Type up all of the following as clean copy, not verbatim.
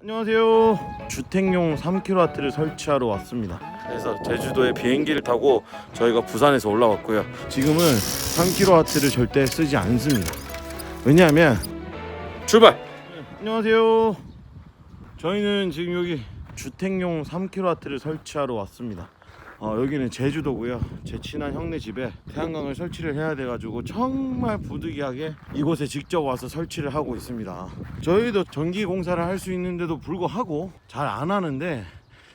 안녕하세요. 주택용 3kW를 설치하러 왔습니다. 그래서 제주도에 비행기를 타고 저희가 부산에서 올라왔고요. 지금은 3kW를 절대 쓰지 않습니다. 왜냐하면 출발! 안녕하세요. 저희는 지금 여기 주택용 3kW를 설치하러 왔습니다. 여기는 제주도고요. 제 친한 형네 집에 태양광을 설치를 해야 돼가지고 정말 부득이하게 이곳에 직접 와서 설치를 하고 있습니다. 저희도 전기 공사를 할 수 있는데도 불구하고 잘 안 하는데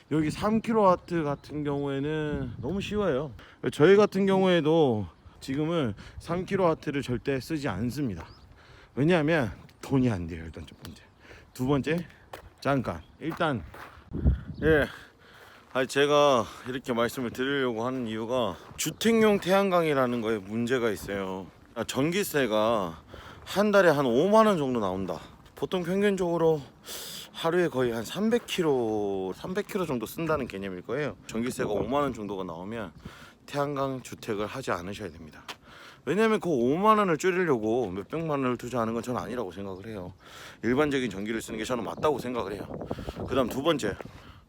여기 3kW 같은 경우에는 너무 쉬워요. 저희 같은 경우에도 지금은 3kW를 절대 쓰지 않습니다. 왜냐하면 돈이 안 돼요. 일단 첫 번째. 두 번째, 잠깐 일단 제가 이렇게 말씀을 드리려고 하는 이유가 주택용 태양광이라는 거에 문제가 있어요. 전기세가 한 달에 한 5만원 정도 나온다. 보통 평균적으로 하루에 거의 한 300kg 정도 쓴다는 개념일 거예요. 전기세가 5만원 정도가 나오면 태양광 주택을 하지 않으셔야 됩니다. 왜냐면 그 5만원을 줄이려고 몇백만원을 투자하는 건 저는 아니라고 생각을 해요. 일반적인 전기를 쓰는 게 저는 맞다고 생각을 해요. 그 다음 두 번째,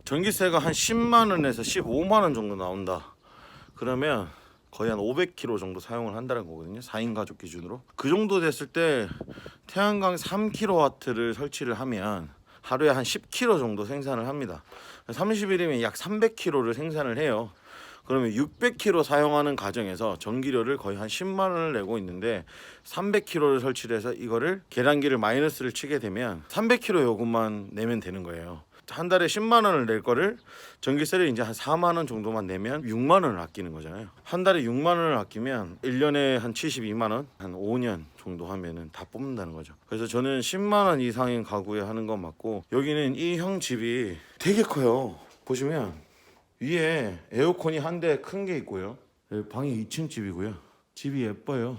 전기세가 한 10만원에서 15만원 정도 나온다. 그러면 거의 한 500kg 정도 사용을 한다는 거거든요. 4인 가족 기준으로. 그 정도 됐을 때 태양광 3kW를 설치를 하면 하루에 한 10kg 정도 생산을 합니다. 30일이면 약 300kg를 생산을 해요. 그러면 600kg 사용하는 가정에서 전기료를 거의 한 10만원을 내고 있는데 300kg를 설치를 해서 이거를 계량기를 마이너스를 치게 되면 300kg 요금만 내면 되는 거예요. 한 달에 10만원을 낼 거를 전기세를 이제 한 4만원 정도만 내면 6만원을 아끼는 거잖아요. 한 달에 6만원을 아끼면 1년에 한 72만원, 한 5년 정도 하면은 다 뽑는다는 거죠. 그래서 저는 10만원 이상인 가구에 하는 건 맞고, 여기는 이 형 집이 되게 커요. 보시면 위에 에어컨이 한 대 큰 게 있고요. 방이 2층 집이고요. 집이 예뻐요.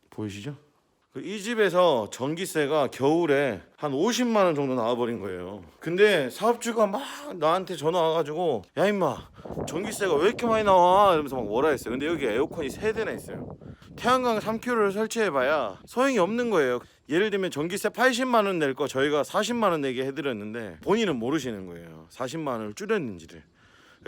보이시죠? 이 집에서 전기세가 겨울에 한 50만원 정도 나와버린 거예요. 근데 사업주가 막 나한테 전화 와가지고 야 임마 전기세가 왜 이렇게 많이 나와 이러면서 막 뭐라 했어요. 근데 여기 에어컨이 3대나 있어요. 태양광 3kW를 설치해봐야 소용이 없는 거예요. 예를 들면 전기세 80만원 낼 거 저희가 40만원 내게 해드렸는데 본인은 모르시는 거예요. 40만원을 줄였는지를.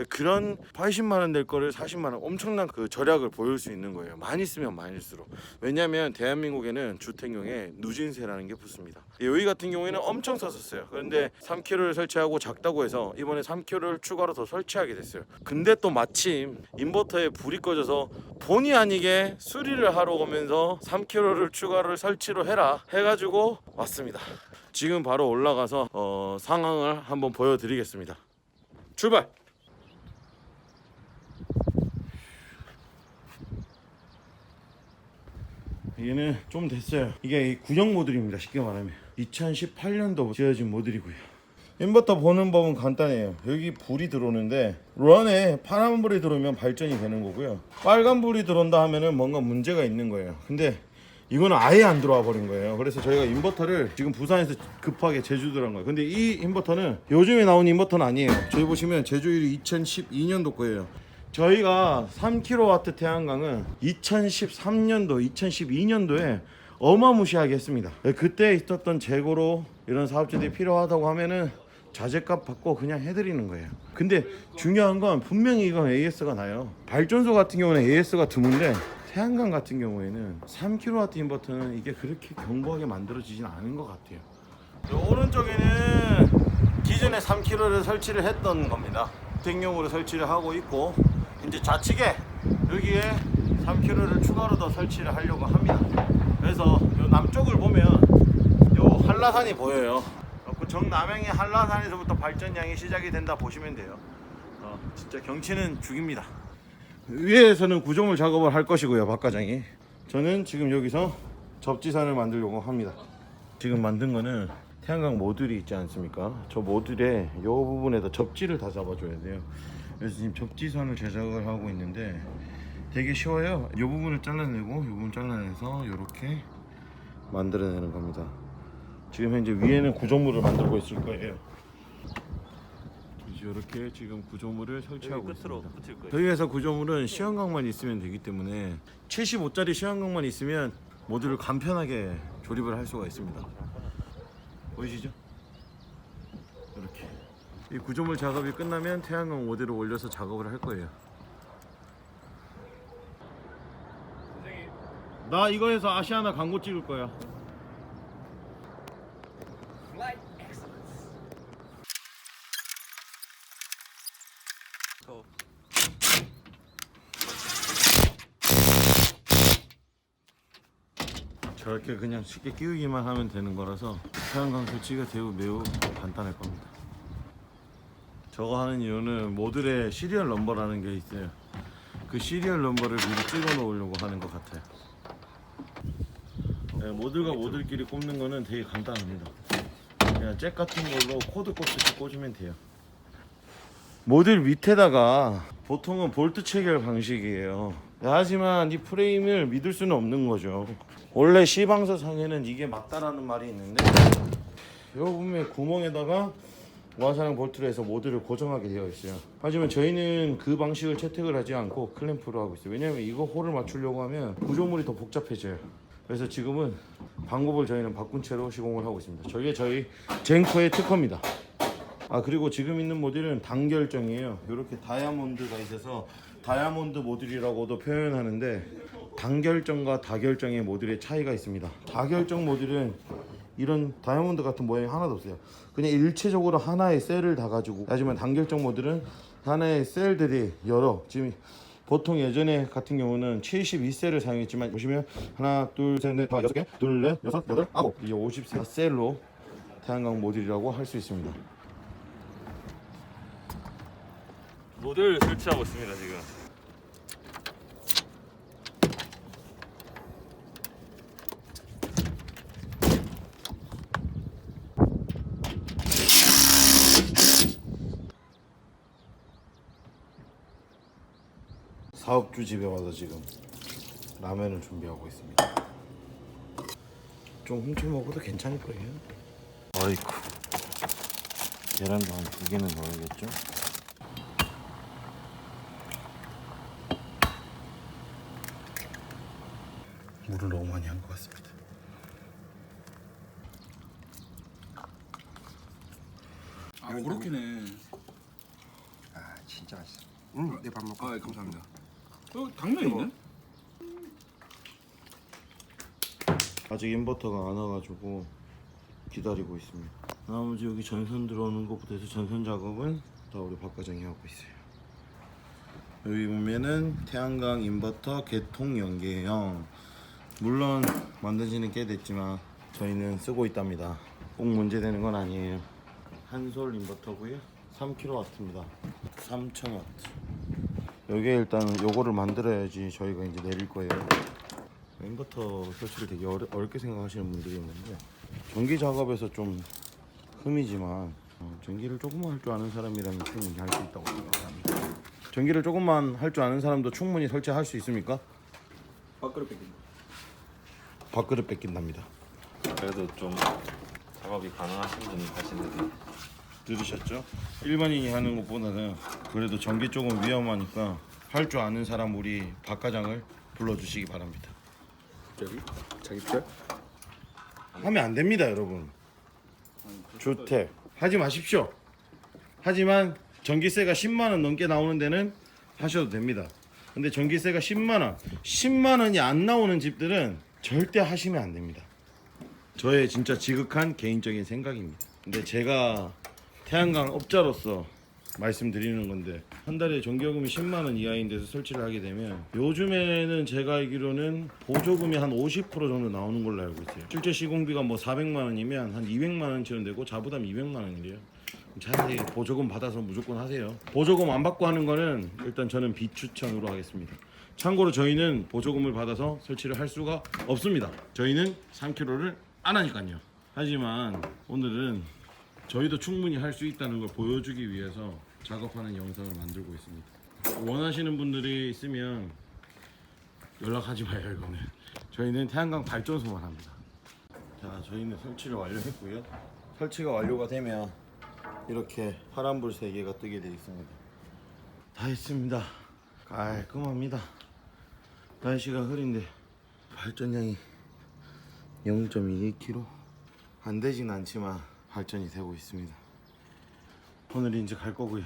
그런 80만원 낼 거를 40만원, 엄청난 그 절약을 보일 수 있는 거예요. 많이 쓰면 많을수록. 왜냐하면 대한민국에는 주택용에 누진세라는 게 붙습니다. 여기 같은 경우에는 엄청 썼었어요. 그런데 3kW를 설치하고 작다고 해서 이번에 3kW를 추가로 더 설치하게 됐어요. 근데 또 마침 인버터에 불이 꺼져서 본의 아니게 수리를 하러 오면서 3kW를 추가로 설치로 해라 해가지고 왔습니다. 지금 바로 올라가서 상황을 한번 보여드리겠습니다. 출발! 얘는 좀 됐어요. 이게 구형 모듈입니다. 쉽게 말하면 2018년도 지어진 모듈이고요. 인버터 보는 법은 간단해요. 여기 불이 들어오는데 런에 파란 불이 들어오면 발전이 되는 거고요. 빨간 불이 들어온다 하면은 뭔가 문제가 있는 거예요. 근데 이거는 아예 안 들어와 버린 거예요. 그래서 저희가 인버터를 지금 부산에서 급하게 제주도로 한 거예요. 근데 이 인버터는 요즘에 나온 인버터는 아니에요. 저희 보시면 제조일이 2012년도 거예요. 저희가 3kW 태양광은 2013년도, 2012년도에 어마무시하게 했습니다. 그때 있었던 재고로 이런 사업자들이 필요하다고 하면은 자재값 받고 그냥 해드리는 거예요. 근데 중요한 건 분명히 이건 AS가 나요. 발전소 같은 경우는 AS가 드문데 태양광 같은 경우에는 3kW 인버터는 이게 그렇게 견고하게 만들어지진 않은 것 같아요. 오른쪽에는 기존에 3kW를 설치를 했던 겁니다. 주택용으로 설치를 하고 있고, 이제 좌측에 여기에 3kW를 추가로 더 설치를 하려고 합니다. 그래서 요 남쪽을 보면 요 한라산이 보여요. 그 정남향의 한라산에서부터 발전량이 시작이 된다 보시면 돼요. 진짜 경치는 죽입니다. 위에서는 구조물 작업을 할 것이고요. 박과장이. 저는 지금 여기서 접지선을 만들려고 합니다. 지금 만든 거는 태양광 모듈이 있지 않습니까? 저 모듈에 이 부분에다 접지를 다 잡아줘야 돼요. 그래서 지금 접지선을 제작을 하고 있는데 되게 쉬워요. 이 부분을 잘라내고 이 부분 잘라내서 이렇게 만들어내는 겁니다. 지금 현재 위에는 구조물을 만들고 있을 거예요. 이렇게 지금 구조물을 설치하고 있습니다. 저희 회사 구조물은 시원광만 있으면 되기 때문에 75짜리 시원광만 있으면 모듈을 간편하게 조립을 할 수가 있습니다. 보이시죠? 이 구조물 작업이 끝나면 태양광 모듈을 올려서 작업을 할 거예요. 나 이거 해서 아시아나 광고 찍을 거야. 저렇게 그냥 쉽게 끼우기만 하면 되는 거라서 태양광 설치가 매우 간단할 겁니다. 저거 하는 이유는 모듈에 시리얼 넘버라는 게 있어요. 그 시리얼 넘버를 미리 찍어 놓으려고 하는 것 같아요. 네, 모듈과 모듈끼리 꼽는 거는 되게 간단합니다. 그냥 잭 같은 걸로 코드 꼽듯이 꽂으면 돼요. 모듈 밑에다가 보통은 볼트 체결 방식이에요. 하지만 이 프레임을 믿을 수는 없는 거죠. 원래 시방서 상에는 이게 맞다라는 말이 있는데 요 보면 구멍에다가 와사랑 볼트를 해서 모듈을 고정하게 되어 있어요. 하지만 저희는 그 방식을 채택을 하지 않고 클램프로 하고 있어요. 왜냐면 이거 홀을 맞추려고 하면 구조물이 더 복잡해져요. 그래서 지금은 방법을 저희는 바꾼 채로 시공을 하고 있습니다. 저게 저희 젠코의 특허입니다. 그리고 지금 있는 모듈은 단결정이에요. 이렇게 다이아몬드가 있어서 다이아몬드 모듈이라고도 표현하는데 단결정과 다결정의 모듈의 차이가 있습니다. 다결정 모듈은 이런 다이아몬드 같은 모양이 하나도 없어요. 그냥 일체적으로 하나의 셀을 다 가지고. 하지만 단결정 모듈은 하나의 셀들이 지금 보통 예전에 같은 경우는 72셀을 사용했지만 보시면 하나, 둘, 셋, 넷, 다 6개, 둘, 넷, 여섯, 여덟, 아홉 이게 54셀로 태양광 모듈이라고 할 수 있습니다. 모듈 설치하고 있습니다 지금. 사업주 집에 와서 지금 라면을 준비하고 있습니다. 좀 훔쳐 먹어도 괜찮을 거예요. 어이쿠, 계란도 한 2개는 넣어야겠죠? 물을 너무 많이 한 것 같습니다. 그렇게네. 진짜 맛있어. 내 밥 먹고. 감사합니다. 당면 있네? 아직 인버터가 안 와가지고 기다리고 있습니다. 나머지 여기 전선 들어오는 것부터 해서 전선 작업은 다 우리 박과장이 하고 있어요. 여기 보면은 태양광 인버터 개통 연계형. 물론 만든 지는 꽤 됐지만 저희는 쓰고 있답니다. 꼭 문제되는 건 아니에요. 한솔 인버터고요. 3kW입니다. 3000W. 여기에 일단 요거를 만들어야지 저희가 이제 내릴 거예요. 인버터 설치를 되게 어렵게 생각하시는 분들이 있는데 전기 작업에서 좀 흠이지만 전기를 조금만 할 줄 아는 사람이라면 충분히 할 수 있다고 생각합니다. 전기를 조금만 할 줄 아는 사람도 충분히 설치할 수 있습니까? 밥그릇 뺏긴다. 밥그릇 뺏긴답니다. 그래도 좀 작업이 가능하신 분이 하시는데. 들으셨죠? 일반인이 하는 것보다는 그래도 전기 쪽은 위험하니까 할 줄 아는 사람 우리 박과장을 불러주시기 바랍니다. 자기 별? 하면 안 됩니다, 여러분. 주택 하지 마십시오. 하지만 전기세가 10만 원 넘게 나오는 데는 하셔도 됩니다. 근데 전기세가 10만 원이 안 나오는 집들은 절대 하시면 안 됩니다. 저의 진짜 지극한 개인적인 생각입니다. 근데 제가 태양광 업자로서 말씀드리는 건데 한 달에 전기요금이 10만 원 이하인 데서 설치를 하게 되면 요즘에는 제가 알기로는 보조금이 한 50% 정도 나오는 걸로 알고 있어요. 실제 시공비가 뭐 400만 원이면 한 200만 원치는 되고 자부담 200만 원이래요. 차라리 보조금 받아서 무조건 하세요. 보조금 안 받고 하는 거는 일단 저는 비추천으로 하겠습니다. 참고로 저희는 보조금을 받아서 설치를 할 수가 없습니다. 저희는 3kg를 안 하니까요. 하지만 오늘은 저희도 충분히 할 수 있다는 걸 보여주기 위해서 작업하는 영상을 만들고 있습니다. 원하시는 분들이 있으면 연락하지 마요. 이거는 저희는 태양광 발전소만 합니다. 자, 저희는 설치를 완료했고요. 설치가 완료가 되면 이렇게 파란불 3개가 뜨게 되어 있습니다. 다 했습니다. 깔끔합니다. 날씨가 흐린데 발전량이 0.21kg 안 되진 않지만 발전이 되고 있습니다. 오늘 이제 갈 거고요.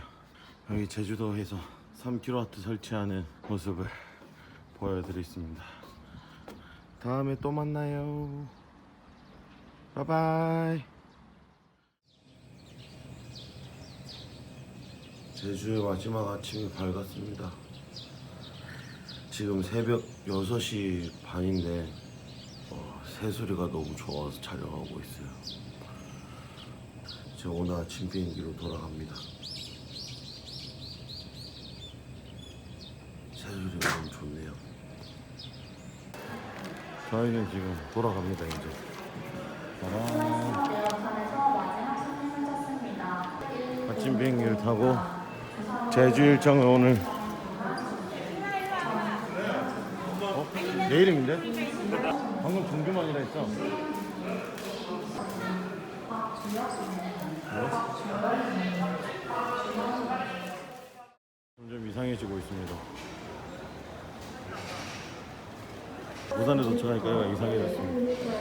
여기 제주도에서 3kW 설치하는 모습을 보여드리겠습니다. 다음에 또 만나요. 바이바이. 제주의 마지막 아침이 밝았습니다. 지금 새벽 6시 반인데 새소리가 너무 좋아서 촬영하고 있어요. 제가 오늘 아침 비행기로 돌아갑니다. 새소리가 너무 좋네요. 저희는 지금 돌아갑니다. 이제 아침 비행기를 타고 제주 일정을 오늘 내 이름인데? 방금 종규만이라 했어. 점점 이상해지고 있습니다. 부산에 도착하니까 얘가 이상해졌습니다.